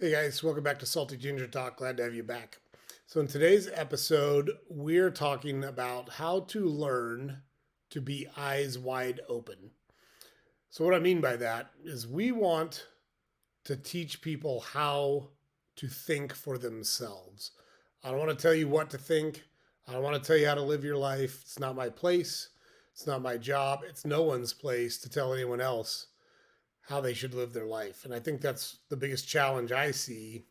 Hey guys, welcome back to Salty Ginger Talk. Glad to have you back. So, in today's episode, we're talking about how to learn to be eyes wide open. So, what I mean by that is we want to teach people how to think for themselves. I don't want to tell you what to think. I don't want to tell you how to live your life. It's not my place. It's not my job. It's no one's place to tell anyone else how they should live their life. And I think that's the biggest challenge I see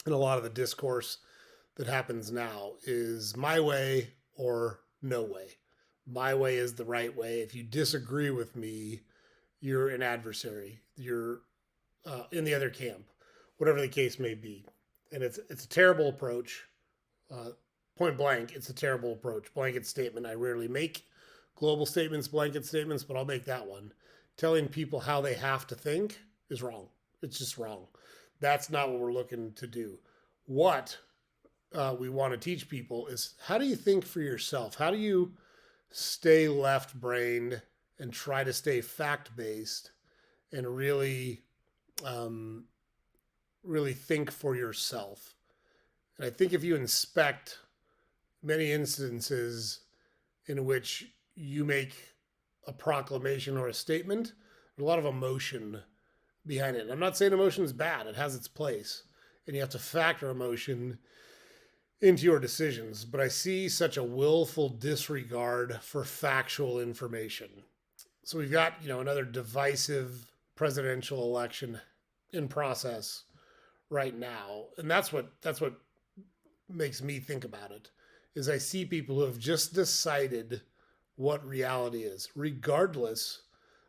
in a lot of the discourse that happens now is my way or no way. My way is the right way. If you disagree with me, you're an adversary. You're in the other camp, whatever the case may be. And it's a terrible approach. Uh, Point blank, it's a terrible approach. Blanket statement. I rarely make global statements, blanket statements, but I'll make that one. Telling people how they have to think is wrong. It's just wrong. That's not what we're looking to do. What we want to teach people is how do you think for yourself? How do you stay left brained and try to stay fact based and um, really think for yourself? And I think if you inspect many instances in which you make a proclamation or a statement, there's a lot of emotion behind it. I'm not saying emotion is bad, it has its place. And you have to factor emotion into your decisions. But I see such a willful disregard for factual information. So we've got, another divisive presidential election in process right now. And that's what makes me think about it is I see people who have just decided what reality is, regardless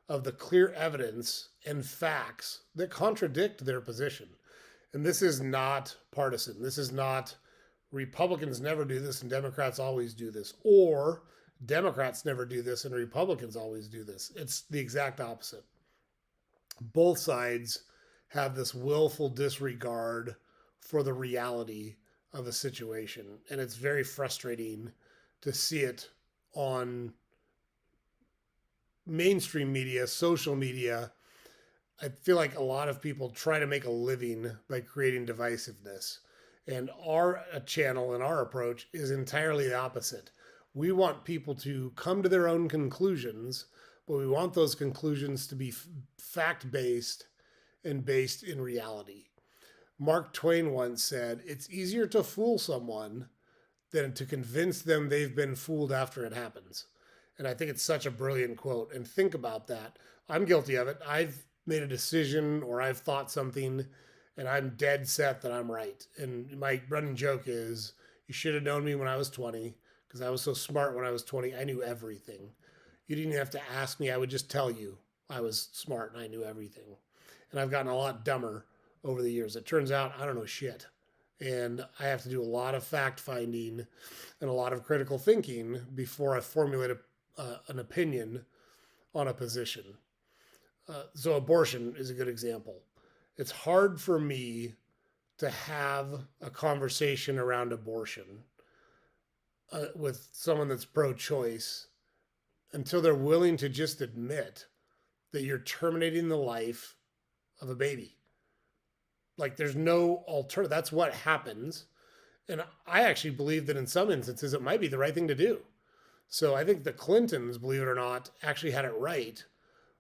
of the clear evidence and facts that contradict their position. And this is not partisan. This is not Republicans never do this and Democrats always do this, or Democrats never do this and Republicans always do this. It's the exact opposite. Both sides have this willful disregard for the reality of a situation. And it's very frustrating to see it on mainstream media, social media. I feel like a lot of people try to make a living by creating divisiveness. And our channel and our approach is entirely the opposite. We want people to come to their own conclusions, but we want those conclusions to be fact based and based in reality. Mark Twain once said, it's easier to fool someone than to convince them they've been fooled after it happens. And I think it's such a brilliant quote. And think about that. I'm guilty of it. I've made a decision or I've thought something and I'm dead set that I'm right. And my running joke is, you should have known me when I was 20 because I was so smart when I was 20. I knew everything. You didn't have to ask me. I would just tell you I was smart and I knew everything. And I've gotten a lot dumber over the years. It turns out I don't know shit. And I have to do a lot of fact finding and a lot of critical thinking before I formulate an opinion on a position. So abortion is a good example. It's hard for me to have a conversation around abortion with someone that's pro-choice until they're willing to just admit that you're terminating the life of a baby. Like there's no alternative. That's what happens. And I actually believe that in some instances it might be the right thing to do. So I think the Clintons, believe it or not, actually had it right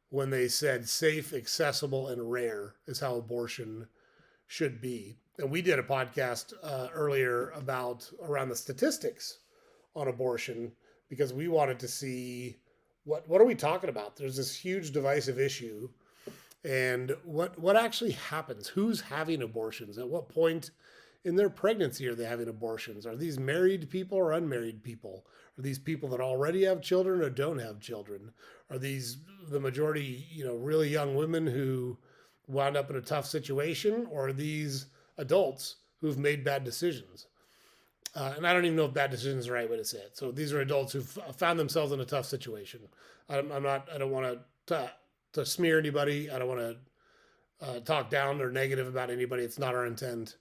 when they said safe, accessible, and rare is how abortion should be. And we did a podcast earlier about around the statistics on abortion because we wanted to see what are we talking about? There's this huge divisive issue. And what actually happens? Who's having abortions? At what point in their pregnancy are they having abortions? Are these married people or unmarried people? Are these people that already have children or don't have children? Are these the majority, really young women who wound up in a tough situation, or are these adults who've made bad decisions? And I don't even know if bad decision is the right way to say it. So these are adults who've found themselves in a tough situation. I'm not. I don't want to smear anybody. I don't want to talk down or negative about anybody. It's not our intent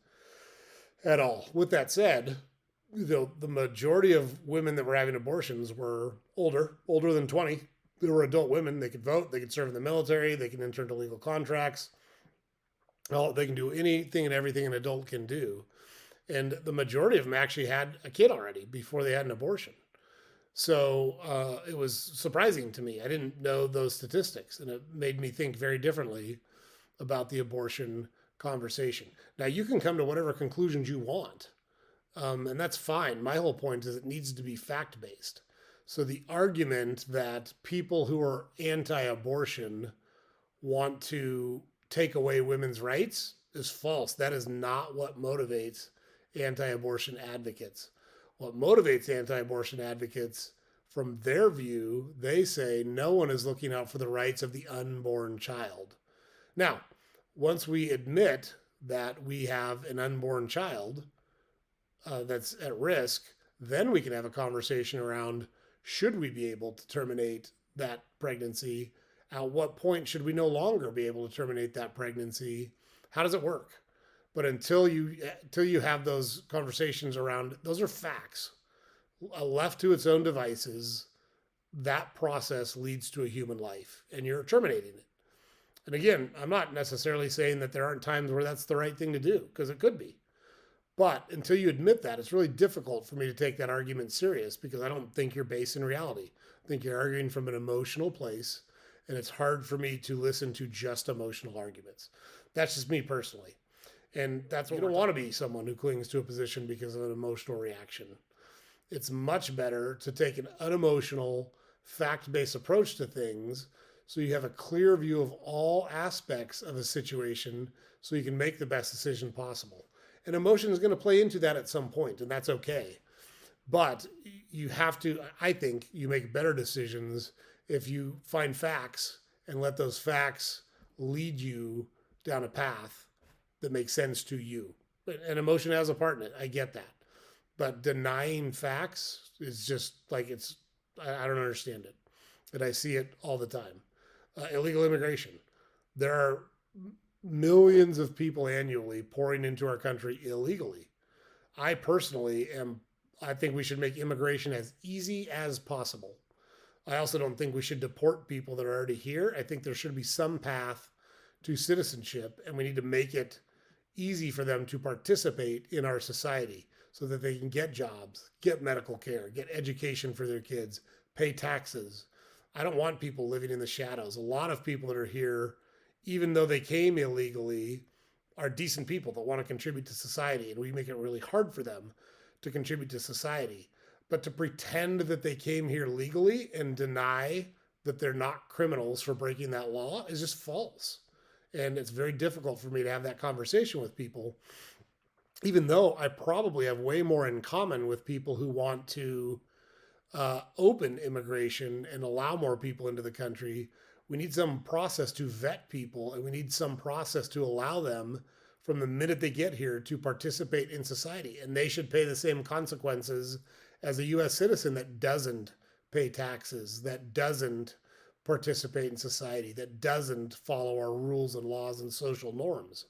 at all. With that said, the majority of women that were having abortions were older than 20. They were adult women. They could vote. They could serve in the military. They could enter into legal contracts. Well, they can do anything and everything an adult can do. And the majority of them actually had a kid already before they had an abortion. So it was surprising to me. I didn't know those statistics, and it made me think very differently about the abortion conversation. Now, you can come to whatever conclusions you want, and that's fine. My whole point is it needs to be fact based. So the argument that people who are anti abortion want to take away women's rights is false. That is not what motivates anti abortion advocates. What motivates anti abortion advocates, from their view, they say no one is looking out for the rights of the unborn child. Now, once we admit that we have an unborn child that's at risk, then we can have a conversation around should we be able to terminate that pregnancy? At what point should we no longer be able to terminate that pregnancy? How does it work? But until you have those conversations around, those are facts. Left to its own devices, that process leads to a human life, and you're terminating it. And again, I'm not necessarily saying that there aren't times where that's the right thing to do, because it could be. But until you admit that, it's really difficult for me to take that argument serious because I don't think you're based in reality. I think you're arguing from an emotional place, and it's hard for me to listen to just emotional arguments. That's just me personally. And that's what you don't want to be someone who clings to a position because of an emotional reaction. It's much better to take an unemotional, fact based approach to things so you have a clear view of all aspects of a situation so you can make the best decision possible. And emotion is going to play into that at some point, and that's okay. But you have to, I think, you make better decisions if you find facts and let those facts lead you down a path that makes sense to you. And emotion has a part in it. I get that. But denying facts is just like I don't understand it. And I see it all the time. Illegal immigration. There are millions of people annually pouring into our country illegally. I think we should make immigration as easy as possible. I also don't think we should deport people that are already here. I think there should be some path to citizenship, and we need to make it easy for them to participate in our society so that they can get jobs, get medical care, get education for their kids, pay taxes. I don't want people living in the shadows. A lot of people that are here, even though they came illegally, are decent people that want to contribute to society, and we make it really hard for them to contribute to society. But to pretend that they came here legally and deny that they're not criminals for breaking that law is just false. And it's very difficult for me to have that conversation with people, even though I probably have way more in common with people who want to open immigration and allow more people into the country. We need some process to vet people, and we need some process to allow them from the minute they get here to participate in society. And they should pay the same consequences as a US citizen that doesn't pay taxes, that doesn't participate in society, that doesn't follow our rules and laws and social norms.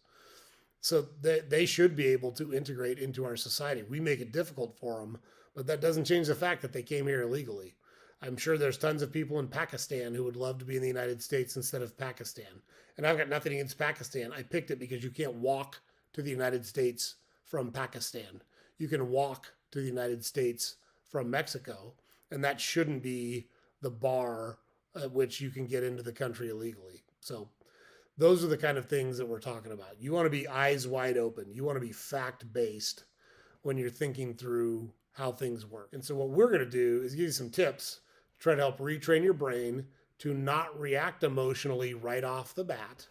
So they should be able to integrate into our society. We make it difficult for them, but that doesn't change the fact that they came here illegally. I'm sure there's tons of people in Pakistan who would love to be in the United States instead of Pakistan. And I've got nothing against Pakistan. I picked it because you can't walk to the United States from Pakistan. You can walk to the United States from Mexico, and that shouldn't be the bar at which you can get into the country illegally. So those are the kind of things that we're talking about. You want to be eyes wide open. You want to be fact based when you're thinking through how things work. And so what we're going to do is give you some tips to try to help retrain your brain to not react emotionally right off the bat,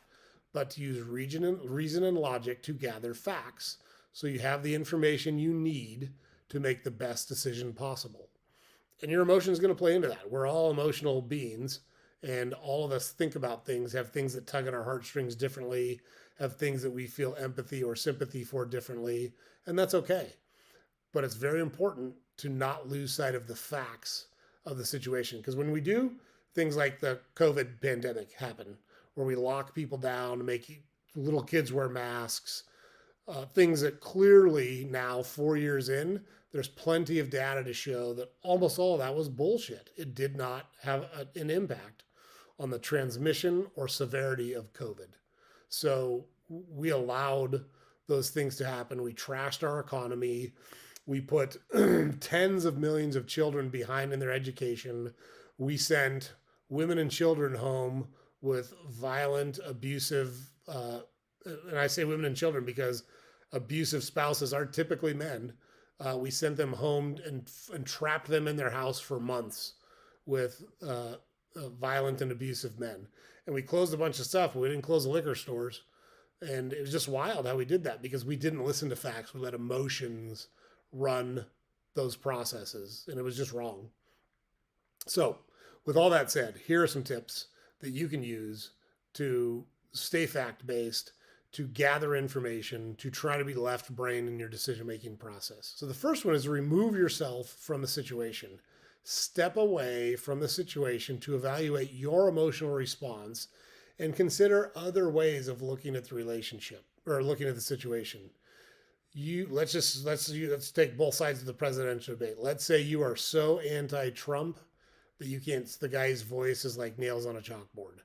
but to use reason and logic to gather facts so you have the information you need to make the best decision possible. And your emotion is going to play into that. We're all emotional beings, and all of us think about things, have things that tug at our heartstrings differently, have things that we feel empathy or sympathy for differently, and that's okay. But it's very important to not lose sight of the facts of the situation. Because when we do, things like the COVID pandemic happen, where we lock people down, make little kids wear masks, things that clearly now, 4 years in, there's plenty of data to show that almost all of that was bullshit. It did not have an impact on the transmission or severity of COVID. So we allowed those things to happen. We trashed our economy. We put tens of millions of children behind in their education. We sent women and children home with violent, abusive, and I say women and children because abusive spouses are typically men. We sent them home and trapped them in their house for months with violent and abusive men. And we closed a bunch of stuff. But we didn't close the liquor stores. And it was just wild how we did that because we didn't listen to facts. We let emotions run those processes. And it was just wrong. So, with all that said, here are some tips that you can use to stay fact based, to gather information, to try to be left brain in your decision making process. So, the first one is remove yourself from the situation. Step away from the situation to evaluate your emotional response and consider other ways of looking at the relationship or looking at the situation. Let's take both sides of the presidential debate. Let's say you are so anti-Trump that you can't, the guy's voice is like nails on a chalkboard.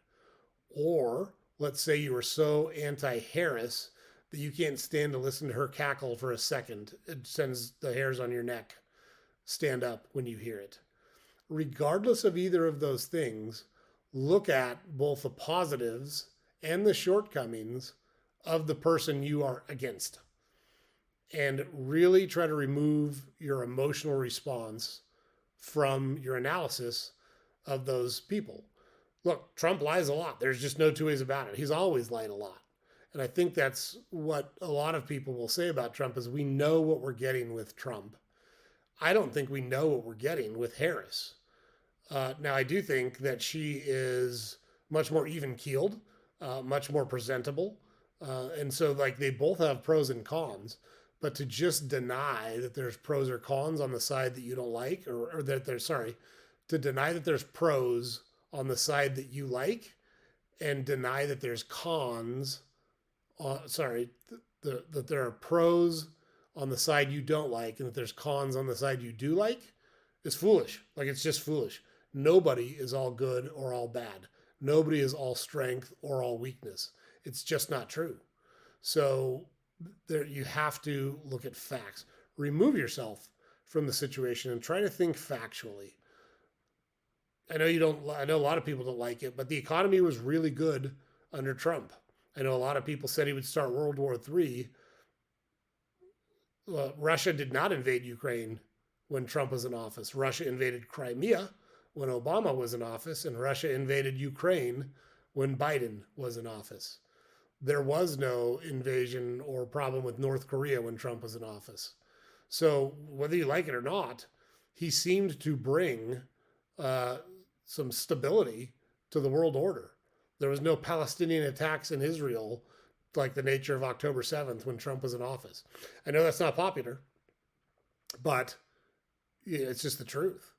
Or let's say you are so anti-Harris that you can't stand to listen to her cackle for a second. It sends the hairs on your neck stand up when you hear it. Regardless of either of those things, look at both the positives and the shortcomings of the person you are against and really try to remove your emotional response from your analysis of those people. Look, Trump lies a lot. There's just no two ways about it. He's always lied a lot. And I think that's what a lot of people will say about Trump is we know what we're getting with Trump. I don't think we know what we're getting with Harris. Now, I do think that she is much more even keeled, much more presentable. And so, like, they both have pros and cons. But to just deny that there's pros or cons on the side that you don't like, or that there's, sorry, to deny that there's pros on the side that you like and deny that there's cons, that there are pros on the side you don't like and that there's cons on the side you do like is foolish. Like, it's just foolish. Nobody is all good or all bad. Nobody is all strength or all weakness. It's just not true. So there, you have to look at facts. Remove yourself from the situation and try to think factually. I know a lot of people don't like it, but the economy was really good under Trump. I know a lot of people said he would start World War III. Russia did not invade Ukraine when Trump was in office. Russia invaded Crimea when Obama was in office, and Russia invaded Ukraine when Biden was in office. There was no invasion or problem with North Korea when Trump was in office. So whether you like it or not, he seemed to bring some stability to the world order. There was no Palestinian attacks in Israel like the nature of October 7th when Trump was in office. I know that's not popular, but it's just the truth.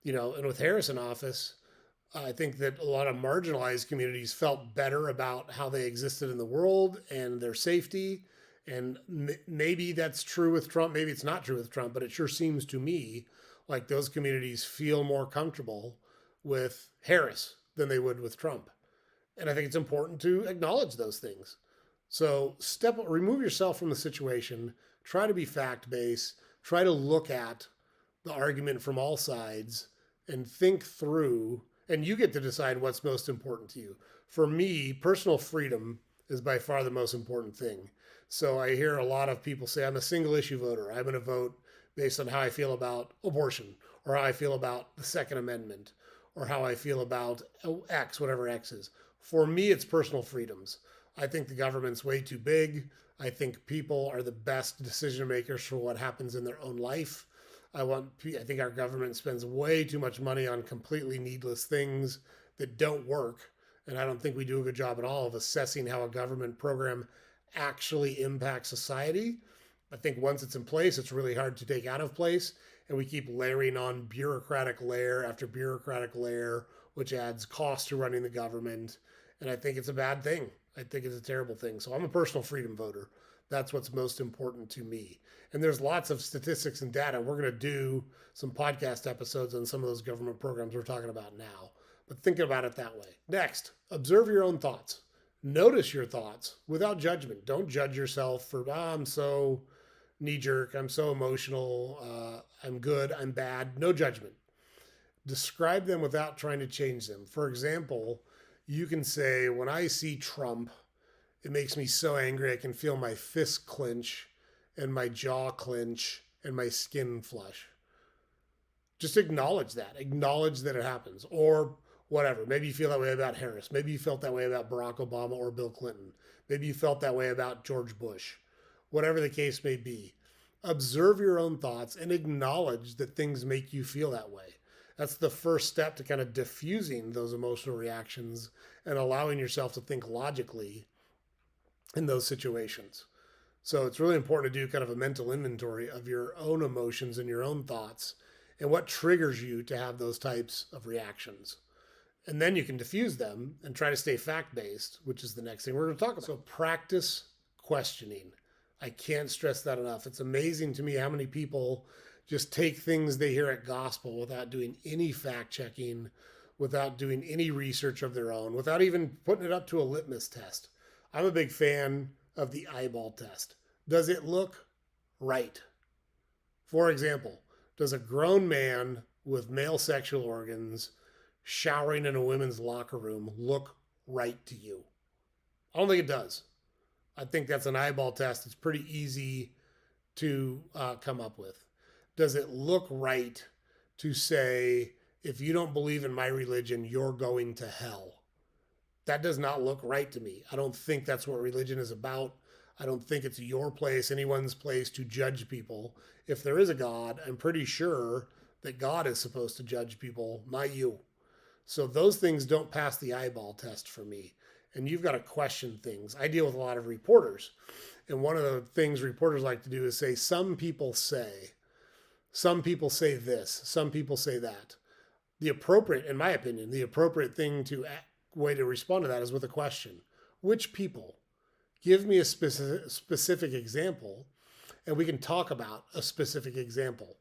And with Harris in office, I think that a lot of marginalized communities felt better about how they existed in the world and their safety. And maybe that's true with Trump. Maybe it's not true with Trump, but it sure seems to me like those communities feel more comfortable with Harris than they would with Trump. And I think it's important to acknowledge those things. So remove yourself from the situation, try to be fact-based, try to look at the argument from all sides and think through, and you get to decide what's most important to you. For me, personal freedom is by far the most important thing. So I hear a lot of people say, I'm a single issue voter. I'm going to vote based on how I feel about abortion or how I feel about the Second Amendment or how I feel about X, whatever X is. For me, it's personal freedoms. I think the government's way too big. I think people are the best decision makers for what happens in their own life. I think our government spends way too much money on completely needless things that don't work. And I don't think we do a good job at all of assessing how a government program actually impacts society. I think once it's in place, it's really hard to take out of place. And we keep layering on bureaucratic layer after bureaucratic layer, which adds cost to running the government. And I think it's a bad thing. I think it's a terrible thing. So I'm a personal freedom voter. That's what's most important to me. And there's lots of statistics and data. We're going to do some podcast episodes on some of those government programs we're talking about now. But think about it that way. Next, observe your own thoughts. Notice your thoughts without judgment. Don't judge yourself for, I'm so knee jerk, I'm so emotional, I'm good, I'm bad. No judgment. Describe them without trying to change them. For example, you can say, when I see Trump, it makes me so angry I can feel my fist clench and my jaw clench and my skin flush. Just acknowledge that. Acknowledge that it happens. Or whatever. Maybe you feel that way about Harris. Maybe you felt that way about Barack Obama or Bill Clinton. Maybe you felt that way about George Bush. Whatever the case may be. Observe your own thoughts and acknowledge that things make you feel that way. That's the first step to kind of diffusing those emotional reactions and allowing yourself to think logically in those situations. So it's really important to do kind of a mental inventory of your own emotions and your own thoughts and what triggers you to have those types of reactions. And then you can diffuse them and try to stay fact based, which is the next thing we're going to talk about. So practice questioning. I can't stress that enough. It's amazing to me how many people just take things they hear at gospel without doing any fact checking, without doing any research of their own, without even putting it up to a litmus test. I'm a big fan of the eyeball test. Does it look right? For example, does a grown man with male sexual organs showering in a women's locker room look right to you? I don't think it does. I think that's an eyeball test. It's pretty easy to come up with. Does it look right to say, if you don't believe in my religion, you're going to hell? That does not look right to me. I don't think that's what religion is about. I don't think it's your place, anyone's place to judge people. If there is a God, I'm pretty sure that God is supposed to judge people, not you. So those things don't pass the eyeball test for me. And you've got to question things. I deal with a lot of reporters. And one of the things reporters like to do is say, some people say this, some people say that. The appropriate, in my opinion, the appropriate way to respond to that is with a question. Which people? Give me a specific example, and we can talk about a specific example.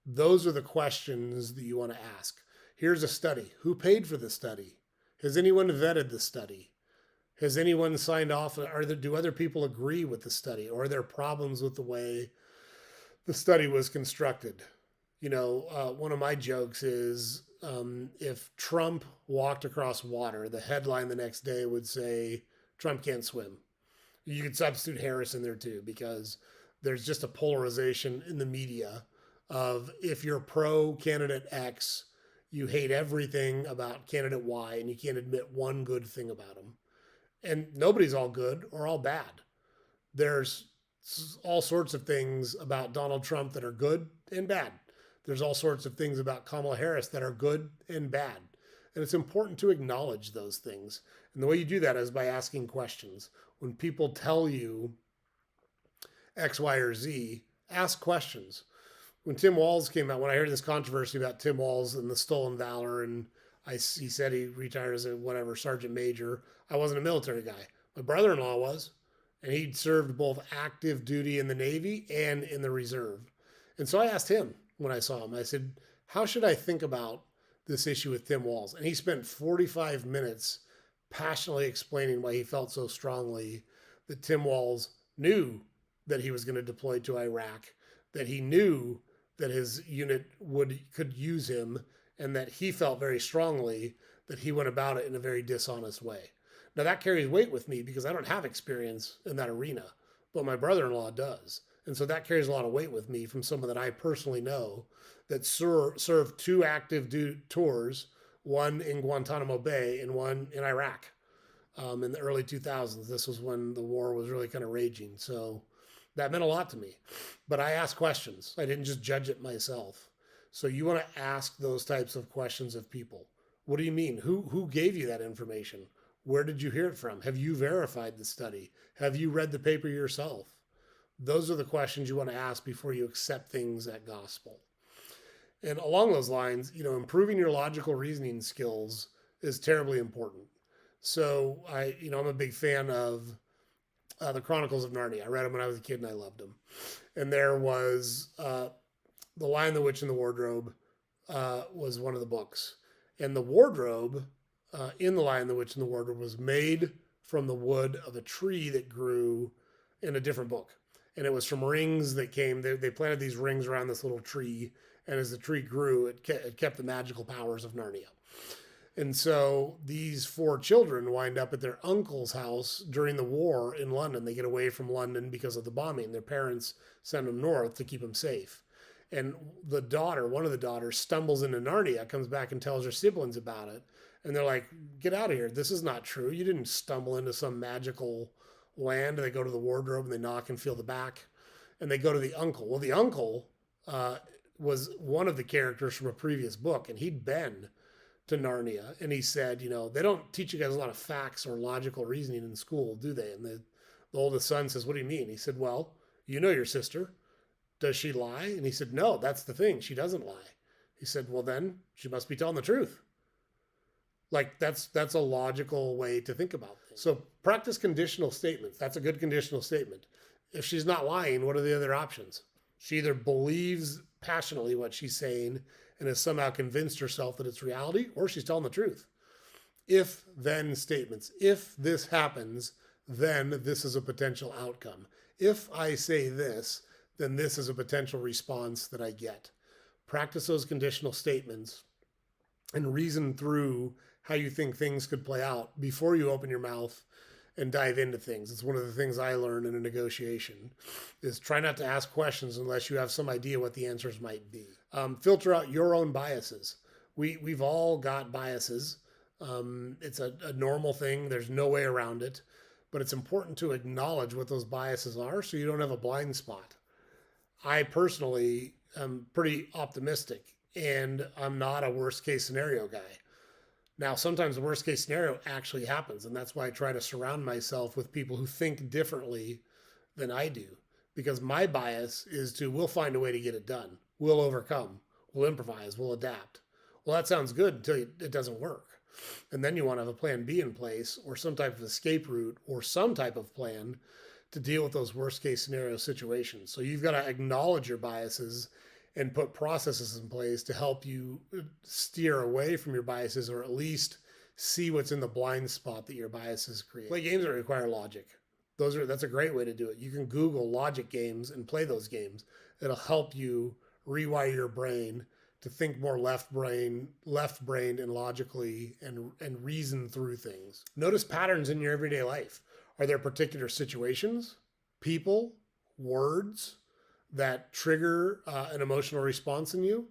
Those are the questions that you want to ask. Here's a study. Who paid for the study? Has anyone vetted the study? Has anyone signed off? Do other people agree with the study? Or are there problems with the way the study was constructed? One of my jokes is if Trump walked across water, the headline the next day would say, Trump can't swim. You could substitute Harris in there too, because there's just a polarization in the media of, if you're pro candidate X, you hate everything about candidate Y, and you can't admit one good thing about him. And nobody's all good or all bad. There's all sorts of things about Donald Trump that are good and bad. There's all sorts of things about Kamala Harris that are good and bad. And it's important to acknowledge those things. And the way you do that is by asking questions. When people tell you X, Y, or Z, ask questions. When Tim Walz came out, when I heard this controversy about Tim Walz and the stolen valor, and he said he retired as a sergeant major, I wasn't a military guy. My brother-in-law was, and he'd served both active duty in the Navy and in the reserve. And so I asked him when I saw him, I said, how should I think about this issue with Tim Walz? And he spent 45 minutes passionately explaining why he felt so strongly that Tim Walz knew that he was going to deploy to Iraq, that he knew that his unit could use him, and that he felt very strongly that he went about it in a very dishonest way. Now that carries weight with me because I don't have experience in that arena, but my brother-in-law does. And so that carries a lot of weight with me from someone that I personally know that served 2 active tours, one in Guantanamo Bay and one in Iraq in the early 2000s. This was when the war was really kind of raging. So that meant a lot to me. But I asked questions. I didn't just judge it myself. So you want to ask those types of questions of people. What do you mean? Who gave you that information? Where did you hear it from? Have you verified the study? Have you read the paper yourself? Those are the questions you want to ask before you accept things at gospel. And along those lines, improving your logical reasoning skills is terribly important. So I'm a big fan of the Chronicles of Narnia. I read them when I was a kid and I loved them. And there was The Lion, the Witch, and the Wardrobe was one of the books. And the wardrobe in The Lion, the Witch, and the Wardrobe was made from the wood of a tree that grew in a different book. And it was from rings that came, they planted these rings around this little tree. And as the tree grew, it kept the magical powers of Narnia. And so these four children wind up at their uncle's house during the war in London. They get away from London because of the bombing. Their parents send them north to keep them safe. And the daughter, one of the daughters, stumbles into Narnia, comes back and tells her siblings about it. And they're like, get out of here. This is not true. You didn't stumble into some magical land. And they go to the wardrobe and they knock and feel the back. And they go to the uncle. Well, the uncle was one of the characters from a previous book. And he'd been to Narnia. And he said, they don't teach you guys a lot of facts or logical reasoning in school, do they? And the oldest son says, what do you mean? He said, well, you know your sister. Does she lie? And he said, no, that's the thing. She doesn't lie. He said, well, then she must be telling the truth. Like that's a logical way to think about things. So practice conditional statements. That's a good conditional statement. If she's not lying, what are the other options? She either believes passionately what she's saying and has somehow convinced herself that it's reality, or she's telling the truth. If then statements. If this happens, then this is a potential outcome. If I say this, then this is a potential response that I get. Practice those conditional statements and reason through how you think things could play out before you open your mouth and dive into things. It's one of the things I learned in a negotiation is try not to ask questions unless you have some idea what the answers might be. Filter out your own biases. We've all got biases. It's a normal thing. There's no way around it, but it's important to acknowledge what those biases are so you don't have a blind spot. I personally am pretty optimistic and I'm not a worst case scenario guy. Now, sometimes the worst case scenario actually happens, and that's why I try to surround myself with people who think differently than I do, because my bias is we'll find a way to get it done. We'll overcome. We'll improvise. We'll adapt. Well, that sounds good until it doesn't work. And then you want to have a plan B in place or some type of escape route or some type of plan to deal with those worst case scenario situations. So you've got to acknowledge your biases and put processes in place to help you steer away from your biases, or at least see what's in the blind spot that your biases create. Play games that require logic. That's a great way to do it. You can Google logic games and play those games. It'll help you rewire your brain to think more left-brained and logically and reason through things. Notice patterns in your everyday life. Are there particular situations, people, words that trigger an emotional response in you?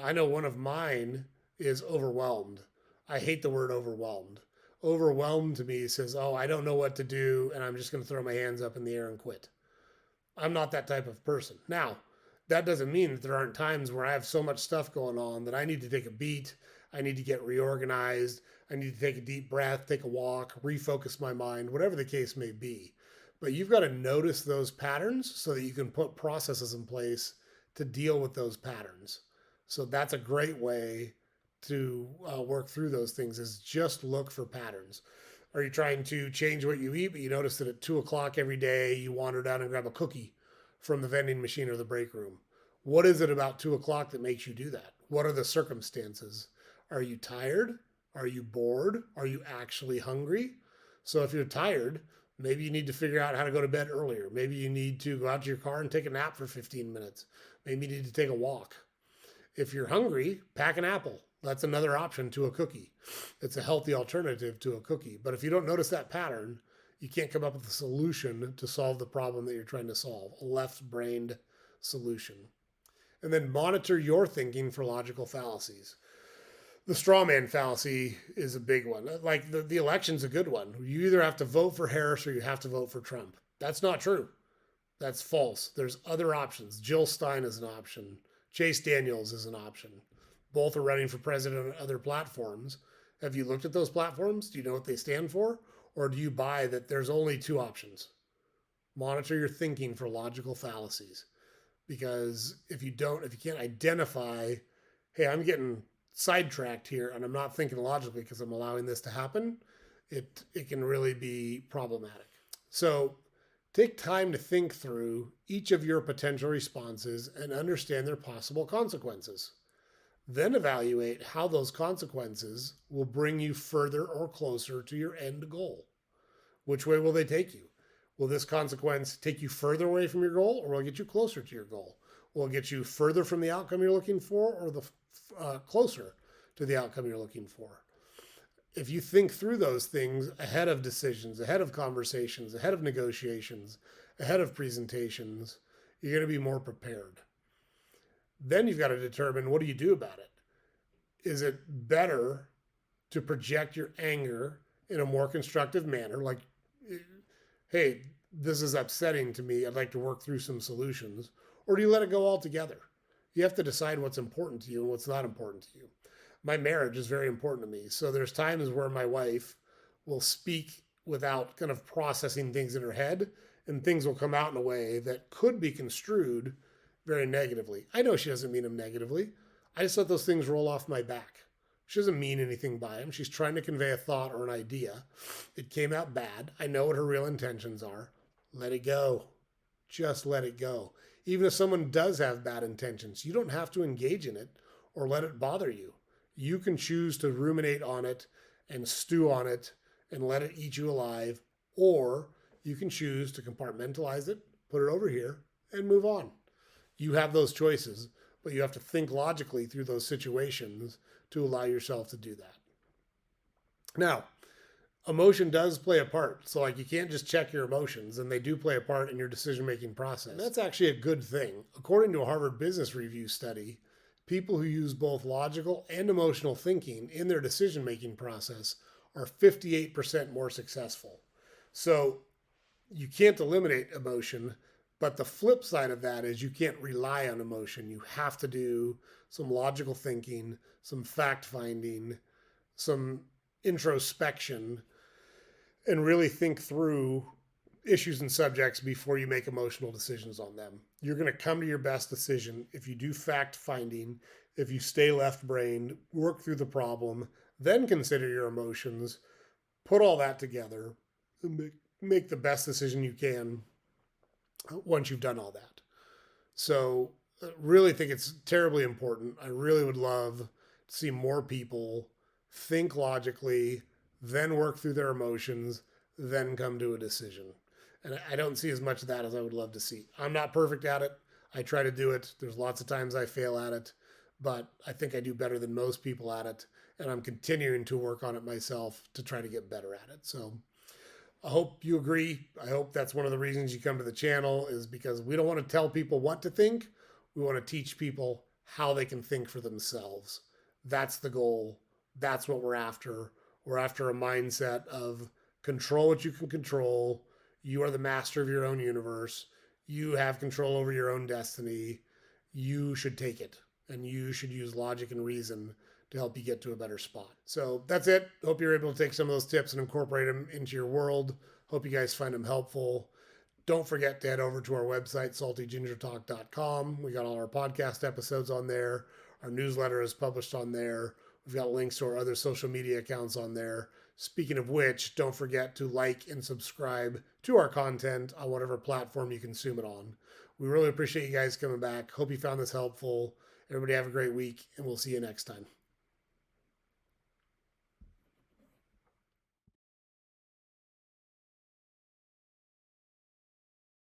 I know one of mine is overwhelmed. I hate the word overwhelmed. Overwhelmed to me says, oh, I don't know what to do, and I'm just going to throw my hands up in the air and quit. I'm not that type of person. Now, that doesn't mean that there aren't times where I have so much stuff going on that I need to take a beat. I need to get reorganized. I need to take a deep breath, take a walk, refocus my mind, whatever the case may be. But you've got to notice those patterns so that you can put processes in place to deal with those patterns. So that's a great way to work through those things, is just look for patterns. Are you trying to change what you eat, but you notice that at 2:00 every day you wander down and grab a cookie from the vending machine or the break room? What is it about 2:00 that makes you do that? What are the circumstances? Are you tired? Are you bored? Are you actually hungry? So if you're tired, maybe you need to figure out how to go to bed earlier. Maybe you need to go out to your car and take a nap for 15 minutes. Maybe you need to take a walk. If you're hungry, pack an apple. That's another option to a cookie. It's a healthy alternative to a cookie. But if you don't notice that pattern, you can't come up with a solution to solve the problem that you're trying to solve, a left-brained solution. And then monitor your thinking for logical fallacies. The straw man fallacy is a big one. Like the election's a good one. You either have to vote for Harris or you have to vote for Trump. That's not true. That's false. There's other options. Jill Stein is an option. Chase Daniels is an option. Both are running for president on other platforms. Have you looked at those platforms? Do you know what they stand for? Or do you buy that there's only two options? Monitor your thinking for logical fallacies. Because if you can't identify, hey, I'm getting sidetracked here and I'm not thinking logically because I'm allowing this to happen, it can really be problematic. So take time to think through each of your potential responses and understand their possible consequences. Then evaluate how those consequences will bring you further or closer to your end goal. Which way will they take you? Will this consequence take you further away from your goal, or will it get you closer to your goal? Will it get you further from the outcome you're looking for, or the closer to the outcome you're looking for? If you think through those things ahead of decisions, ahead of conversations, ahead of negotiations, ahead of presentations, you're going to be more prepared. Then you've got to determine, what do you do about it? Is it better to project your anger in a more constructive manner? Like, hey, this is upsetting to me. I'd like to work through some solutions. Or do you let it go altogether? You have to decide what's important to you and what's not important to you. My marriage is very important to me. So there's times where my wife will speak without kind of processing things in her head, and things will come out in a way that could be construed very negatively. I know she doesn't mean them negatively. I just let those things roll off my back. She doesn't mean anything by them. She's trying to convey a thought or an idea. It came out bad. I know what her real intentions are. Let it go. Just let it go. Even if someone does have bad intentions, you don't have to engage in it or let it bother you. You can choose to ruminate on it and stew on it and let it eat you alive, or you can choose to compartmentalize it, put it over here, and move on. You have those choices, but you have to think logically through those situations to allow yourself to do that. Now, emotion does play a part. So like, you can't just check your emotions, and they do play a part in your decision-making process. And that's actually a good thing. According to a Harvard Business Review study, people who use both logical and emotional thinking in their decision-making process are 58% more successful. So you can't eliminate emotion, but the flip side of that is you can't rely on emotion. You have to do some logical thinking, some fact finding, some introspection, and really think through issues and subjects before you make emotional decisions on them. You're going to come to your best decision if you do fact finding, if you stay left brained, work through the problem, then consider your emotions, put all that together, and make the best decision you can once you've done all that. So I really think it's terribly important. I really would love to see more people think logically, then work through their emotions, then come to a decision. And I don't see as much of that as I would love to see. I'm not perfect at it. I try to do it. There's lots of times I fail at it, but I think I do better than most people at it. And I'm continuing to work on it myself to try to get better at it. So I hope you agree. I hope that's one of the reasons you come to the channel, is because we don't want to tell people what to think. We want to teach people how they can think for themselves. That's the goal. That's what we're after. We're after a mindset of control what you can control. You are the master of your own universe. You have control over your own destiny. You should take it, and you should use logic and reason to help you get to a better spot. So that's it. Hope you're able to take some of those tips and incorporate them into your world. Hope you guys find them helpful. Don't forget to head over to our website, saltygingertalk.com. We got all our podcast episodes on there. Our newsletter is published on there. We've got links to our other social media accounts on there. Speaking of which, don't forget to like and subscribe to our content on whatever platform you consume it on. We really appreciate you guys coming back. Hope you found this helpful. Everybody have a great week, and we'll see you next time.